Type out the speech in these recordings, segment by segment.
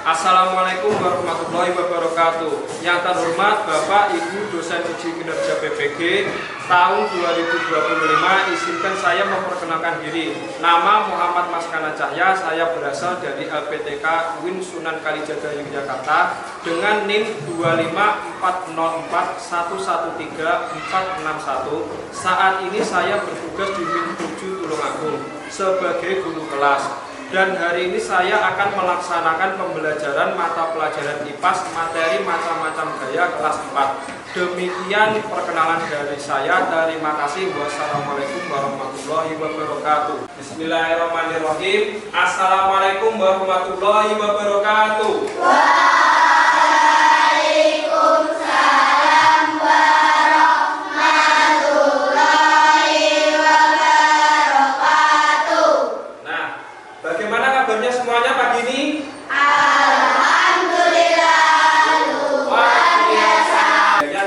Assalamualaikum warahmatullahi wabarakatuh. Yang terhormat Bapak Ibu dosen uji kinerja PPG tahun 2025, izinkan saya memperkenalkan diri. Nama Muhammad Maskana Cahya, saya berasal dari LPTK UIN Sunan Kalijaga Yogyakarta dengan NIM 25401134461. Saat ini saya bertugas di MIN 7 Tulungagung sebagai guru kelas. Dan hari ini saya akan melaksanakan pembelajaran mata pelajaran IPAS materi macam-macam gaya kelas 4. Demikian perkenalan dari saya. Terima kasih. Wassalamualaikum warahmatullahi wabarakatuh. Bismillahirrahmanirrahim. Assalamualaikum warahmatullahi wabarakatuh. Bagaimana kabarnya semuanya pagi ini? Alhamdulillah luar biasa.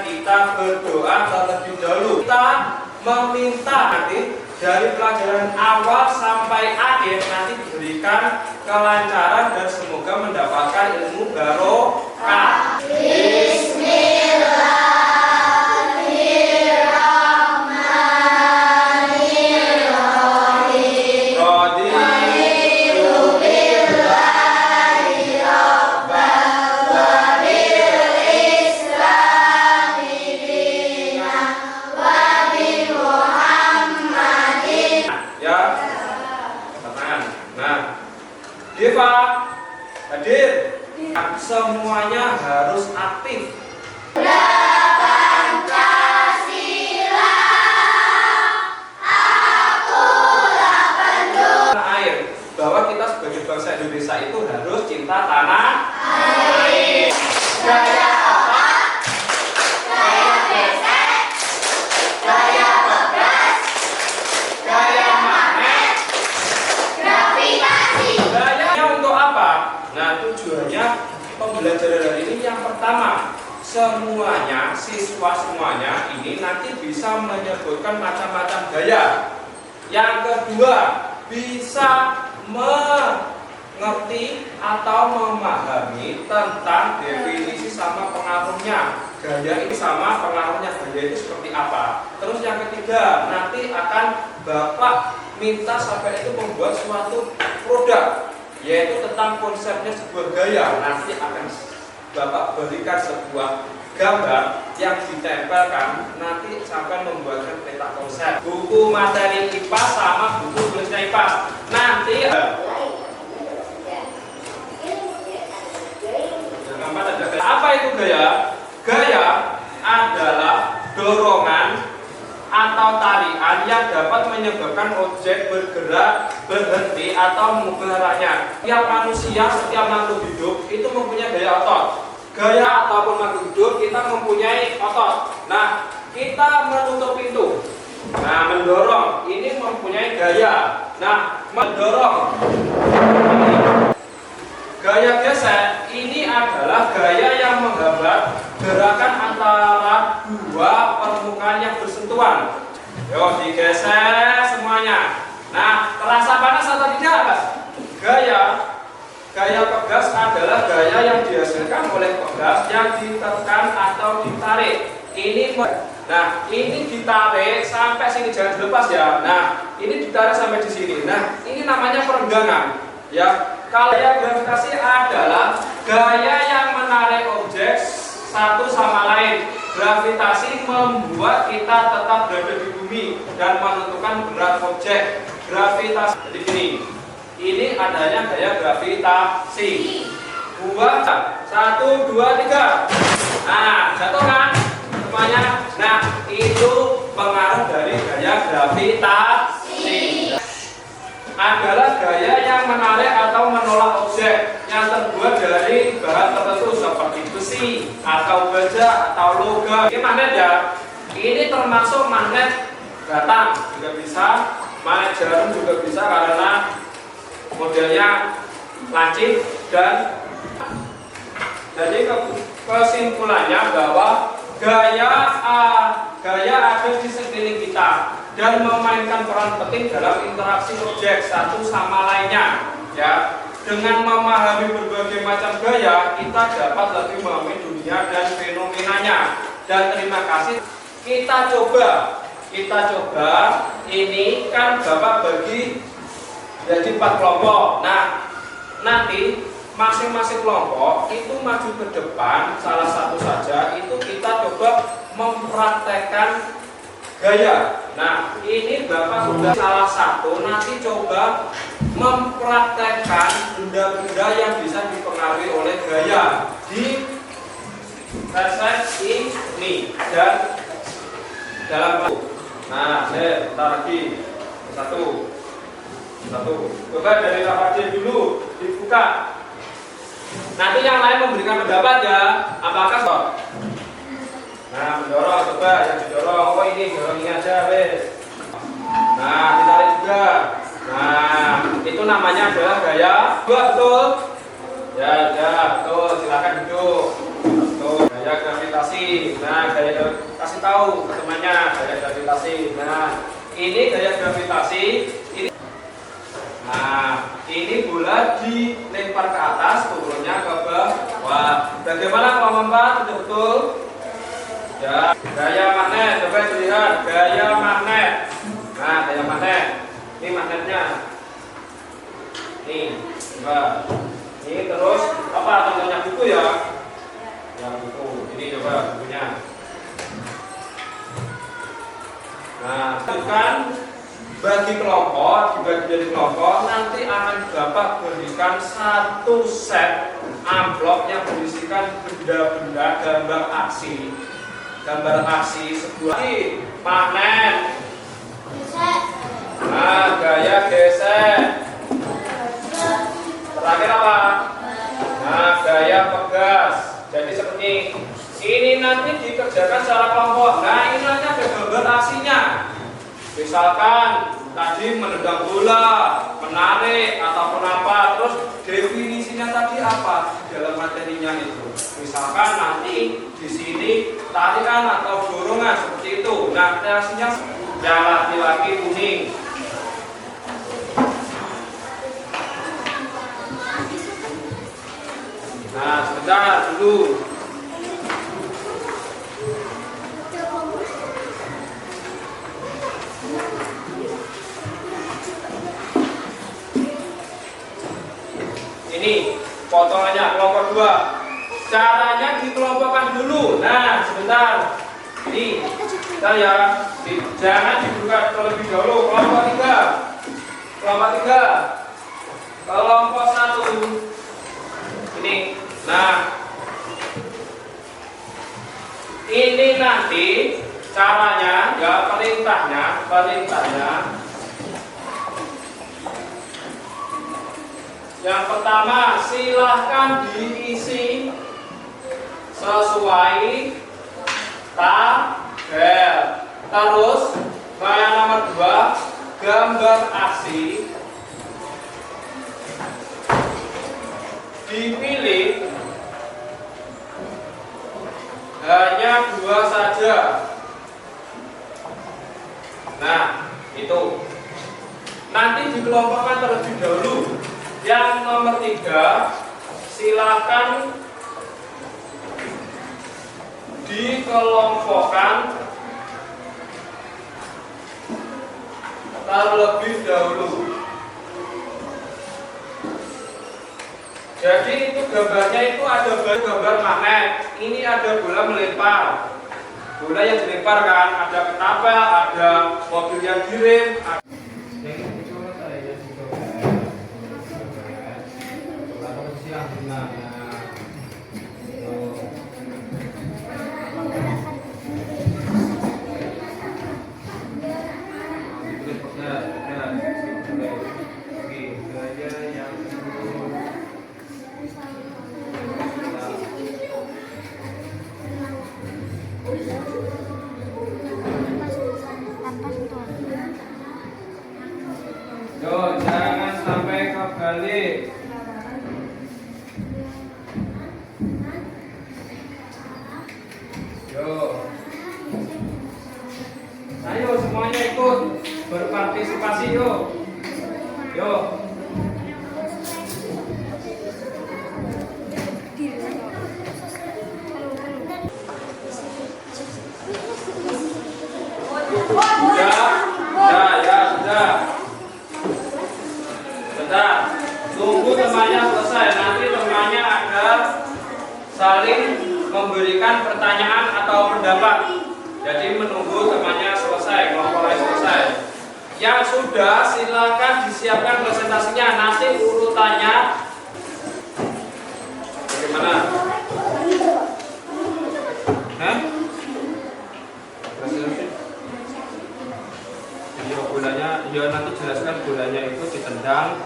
Kita berdoa terlebih dahulu. Kita meminta nanti dari pelajaran awal sampai akhir nanti diberikan kelancaran dan semoga mendapatkan ilmu barokah. Pak, hadir. Semuanya harus aktif. Pancasila, akulah penduduk Air, bahwa kita sebagai bangsa Indonesia itu harus cinta tanah air. Gaya otak, gaya besek, gaya pegas, gaya magnet, gravitasi. Gayanya untuk apa? Nah, tujuannya pembelajaran hari ini yang pertama, semuanya, siswa semuanya ini nanti bisa menyebutkan macam-macam gaya. Yang kedua, bisa mengerti atau memahami tentang definisi sama pengaruhnya. Gaya ini sama pengaruhnya gaya itu seperti apa. Terus yang ketiga, nanti akan Bapak minta sampai itu membuat suatu produk, yaitu tentang konsepnya sebuah gaya. Nanti akan Bapak berikan sebuah gambar yang ditempelkan, nanti sampai membuatkan peta konsep. Buku materi IPAS sama buku tulisnya IPAS. Nanti apa itu gaya? Gaya adalah dorongan atau tarian yang dapat menyebabkan objek bergerak, berhenti, atau mengubah arahnya. Setiap manusia, setiap makhluk hidup itu mempunyai gaya otot. Gaya ataupun makhluk hidup kita mempunyai otot. Nah, kita menutup pintu. Nah, mendorong ini mempunyai gaya. Nah, mendorong. Gaya gesek ini adalah gaya yang menghambat gerakan antara dua permukaan yang bersentuhan. Yo, digesek semuanya. Nah, terasa panas atau tidak? Gaya pegas adalah gaya yang dihasilkan oleh pegas yang ditekan atau ditarik. Nah, ini ditarik sampai sini, jangan dilepas ya. Nah, ini ditarik sampai di sini. Nah, ini namanya perenggangan. Ya, kalau gaya gravitasi adalah gaya yang menarik objek satu sama lain. Gravitasi membuat kita tetap berada di bumi dan menentukan berat objek. Gravitasi jadi gini. Ini adanya gaya gravitasi. Buat 1, 2, 3. Nah, jatuh kan semuanya. Nah, itu pengaruh dari gaya gravitasi. Adalah gaya yang menarik atau menolak objek yang terbuat dari bahan tertentu seperti besi atau baja atau logam. Ini magnet ya. Ini termasuk magnet batang juga bisa, magnet jarum juga bisa karena modelnya lancip. Dan jadi kesimpulannya bahwa gaya ada di sekeliling kita dan memainkan peran penting dalam interaksi objek satu sama lainnya. Ya, dengan memahami berbagai macam gaya, kita dapat lebih memahami dunia dan fenomenanya. Dan terima kasih, kita coba ini kan Bapak bagi jadi 4 kelompok. Nah, nanti masing-masing kelompok itu maju ke depan, salah satu saja, itu kita coba mempraktekkan gaya. Nah, ini Bapak sudah salah satu, nanti coba mempraktekkan benda-benda yang bisa dipengaruhi oleh gaya di sesi ini dan dalam. Nah, bentar lagi satu. Coba dari Rafael dulu dibuka. Nanti yang lain memberikan pendapat ya. Apakah kok? Nah, mendorong coba yang didorong. Oh ini dorong ini aja, wes. Nah, ditarik juga. Nah, itu namanya adalah gaya. Betul. Ya, betul. Silakan duduk. Betul. Gaya gravitasi. Nah, gaya kasih tahu ke temannya gaya gravitasi. Nah, ini gaya gravitasi. Nah, ini bola dilempar ke atas, turunnya ke bawah. Bagaimana kalau mempan? Betul. Ya, gaya magnet. Coba dilihat gaya magnet. Nah, gaya magnet. Ini magnetnya. Nih, coba. Ini terus apa? Contohnya buku ya. Ya buku. Ini coba bukunya. Nah, bukan. Bagi kelompok, dibagi jadi kelompok, nanti akan Bapak berikan satu set amplop yang berisikan benda-benda gambar aksi sebuah magnet. Nah, gaya gesek. Terakhir apa? Nah, gaya pegas. Jadi seperti ini nanti dikerjakan secara kelompok. Nah, ini nanti ada gambar aksinya. Misalkan tadi menendang bola, menarik ataupun apa, terus definisinya tadi apa di dalam materinya itu. Misalkan nanti di sini tarikan atau dorongan seperti itu. Nah, kreasinya yang laki-laki kuning. Nah, sebentar dulu. Ini potongannya kelompok 2. Caranya dikelompokkan dulu. Nah, sebentar. Ini kita ya, jangan dibuka terlebih dahulu. Kelompok 3. Kelompok 1. Ini. Nah, ini nanti caranya ya perintahnya. Yang pertama, silahkan diisi sesuai tabel. Terus, yang nomor 2, gambar aksi dipilih hanya 2 saja. Nah, itu nanti dikelompokkan terlebih dahulu. Yang nomor 3, silakan dikelompokkan terlebih dahulu. Jadi itu gambarnya itu ada gambar magnet. Ini ada bola melempar. Bola yang dilempar kan, ada ketapel, ada mobil yang direm. Yo, jangan sampai kebalik. Yo, ayo semuanya ikut berpartisipasi yo. Yo. saling memberikan pertanyaan atau pendapat. Jadi menunggu temannya selesai, kelompok lain selesai. Yang sudah silakan disiapkan presentasinya. Nanti urutannya bagaimana? Iya, bolanya, ya nanti jelaskan bolanya itu ditendang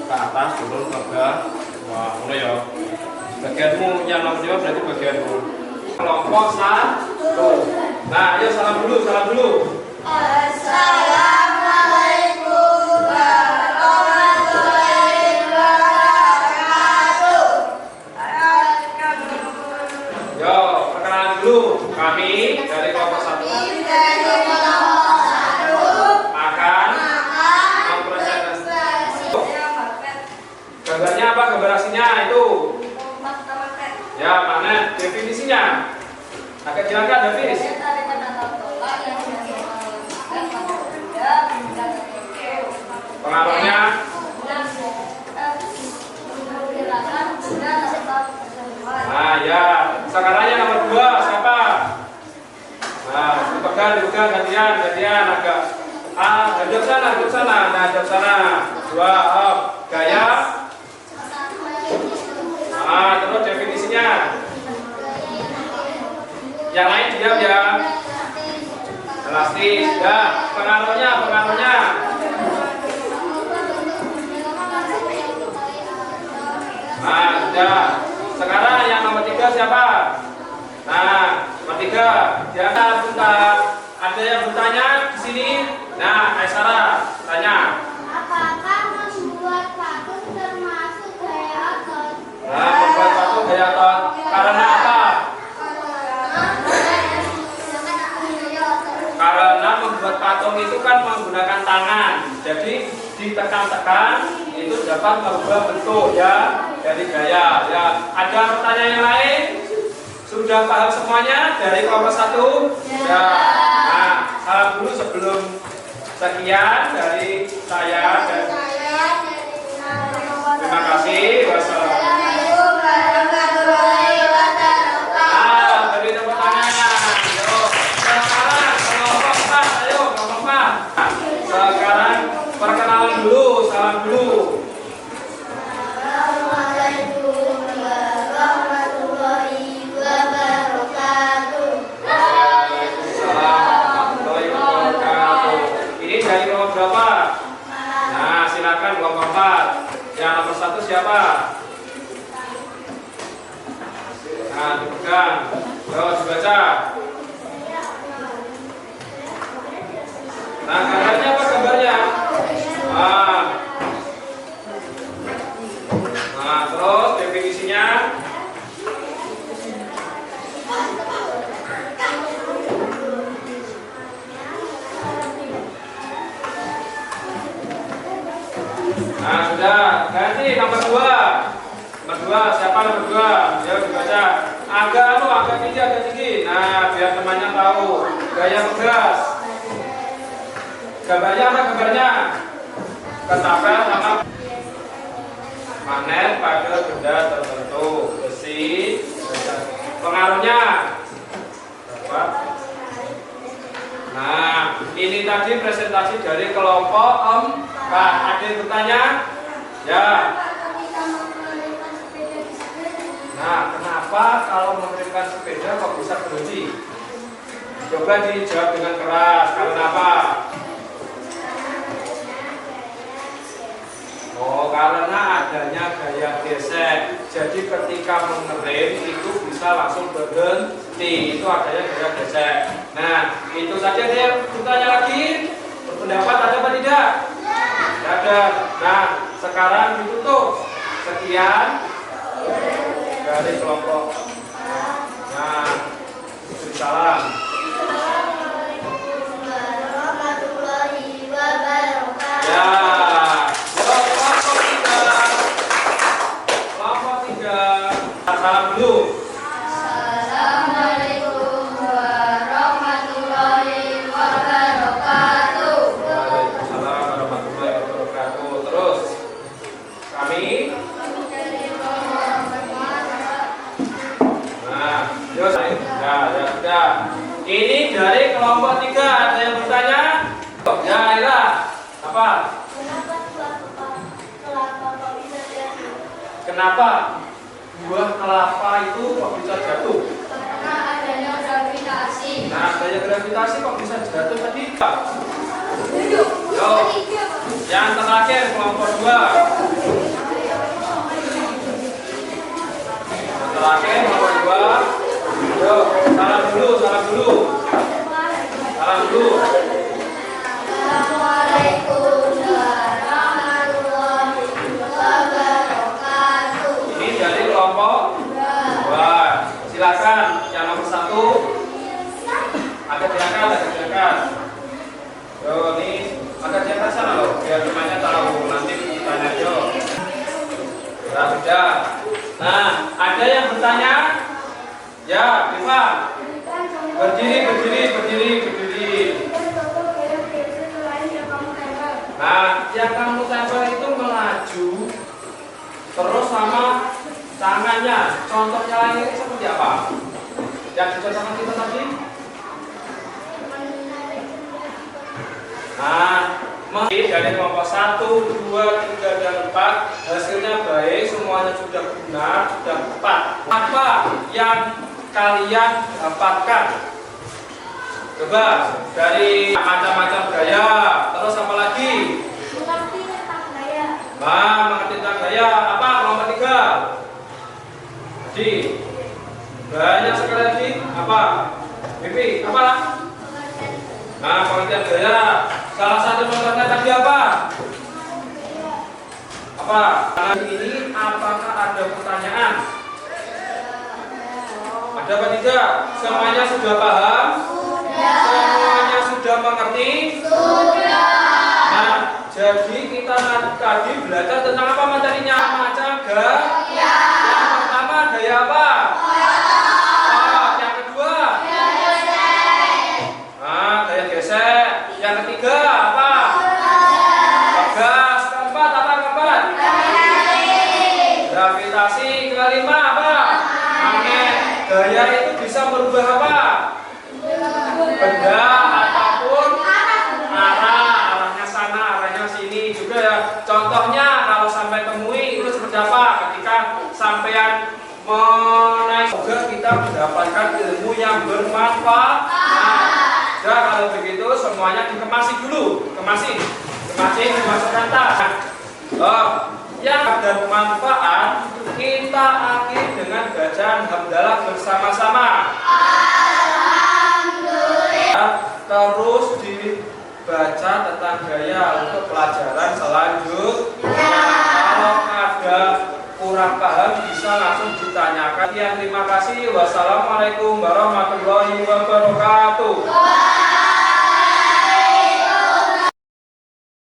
ke atas, turun ke bawah. Wah, mulai ya. Bagianmu yang nomor 2 berarti bagianmu. Kelompok 1. Nah, ayo salam dulu, salam dulu. Assalamualaikum warahmatullahi wabarakatuh. Yo, perkenalan dulu. Kami dari kelompok 1 akan mempresentasikan. Gambarnya apa? Gambar aslinya itu. Ya, mana definisinya? Agak jelaskan definisi. Pengaruhnya? Nah, ya. Sekarang yang nomor 2 siapa? Nah, dipegang gantian agak. Hadap sana. Nah, hadap sana. 2 up. Gaya. Nah, terus definisinya. Yang lain diam ya. Elastis. Ya, pengaruhnya. Nah, sudah. Sekarang yang nomor 3 siapa? Nah, nomor 3. Jangan bentar. Ada yang bertanya di sini. Nah, Aisyara tanya. Apakah membuat patung termasuk gaya otot? Nah, membuat patung gaya otot karena apa? Karena membuat patung itu kan menggunakan tangan. Jadi ditekan-tekan itu dapat merubah bentuk ya dari gaya. Ya, ada pertanyaan yang lain? Sudah paham semuanya dari kelompok 1? Ya. Nah, salam dulu sebelum sekian dari saya dan terima kasih. Wassalamualaikum warahmatullahi wabarakatuh. Beri tepuk tangan. Yo, sekarang kelompok 4, ayo kelompok 4. Sekarang perkenalan dulu, salam dulu. Assalamualaikum warahmatullahi wabarakatuh. Waalaikumsalam warahmatullahi wabarakatuh. Ini dari kelompok berapa? Nah, silakan kelompok 4. Yang nomor 1 siapa? Nah, dipegang. Yo, dibaca. Nah, gambarnya apa gambarnya? Nah, terus definisinya. Nah, sudah. Ganti nomor 2. Nomor 2, siapa nomor 2? Ya, dibaca. Agak tinggi. Nah, biar temannya tahu. Gaya pegas. Gambarnya apa gambarnya? Ketapel sama magnet pada benda tertentu. Besi. Pengaruhnya apa? Nah, ini tadi presentasi dari kelompok 4. Ada yang bertanya? Ya. Nah, kenapa kalau mengirimkan sepeda kok bisa berhenti? Coba dijawab dengan keras. Karena apa? Oh, karena adanya gaya gesek. Jadi ketika mengerem itu bisa langsung berhenti. Itu adanya gaya gesek. Nah, itu saja dia. Bertanya lagi. Berpendapat ada apa tidak? Tidak ada. Nah, sekarang ditutup. Sekian dari kelompok. Nah, beri salam. Warahmatullahi wabarakatuh. Ya. Kelompok 3. Salam dulu. Assalamualaikum warahmatullahi wabarakatuh. Waalaikumsalam warahmatullahi wabarakatuh. Terus kami Kenapa buah kelapa itu kok bisa jatuh? Karena adanya gravitasi. Nah, adanya gravitasi kok bisa jatuh tadi? Duduk. Yo, yang terakhir kelompok 2. Yang terakhir kelompok 2. Yo, salam dulu. Assalamualaikum warahmatullahi wabarakatuh. Ini dari kelompok 2. Silakan yang nomor 1. Agak diangkat. Yo, ini agak diangkat sana loh, biar temannya tahu nanti tanya yo. Sudah. Nah, ada yang bertanya? Ya, Bima. Berdiri. Nah, yang kamu tempel itu melaju terus sama tangannya. Contohnya lain ini seperti apa? Yang dicontohkan kita tadi? Nah, dari kelompok 1, 2, 3, dan 4 hasilnya baik, semuanya sudah benar, sudah tepat. Apa yang kalian dapatkan? Coba dari macam-macam gaya. Terus apa lagi? Nah, mengerti tentang gaya. Apa kelompok 3? Jadi banyak sekali lagi. Apa? Mimpi, apa? Nah, pengertian gaya. Salah satu contohnya tadi apa? Karena ini apakah ada pertanyaan? Ada apa tidak? Semuanya sudah paham? Semuanya sudah mengerti? Nah, jadi kita tadi belajar tentang apa materinya? Macam gaya. Yang pertama gaya apa? Yang kedua? Nah, gaya gesek. Yang ketiga apa? Gas. Keempat apa? Gravitasi. Kelima apa? Magnet. Gaya itu bisa merubah apa? Benda ataupun arahnya sana, arahnya sini juga ya. Contohnya kalau sampai temui itu seperti apa? Ketika sampean menaik, semoga kita mendapatkan ilmu yang bermanfaat. Nah, kalau begitu semuanya dikemasi dulu, dimasukkan tas. Yang ada manfaat kita akhiri dengan bacaan hamdalah bersama-sama. Terus dibaca tentang gaya untuk pelajaran selanjutnya. Kalau ada kurang paham bisa langsung ditanyakan. Terima kasih. Wassalamualaikum warahmatullahi wabarakatuh.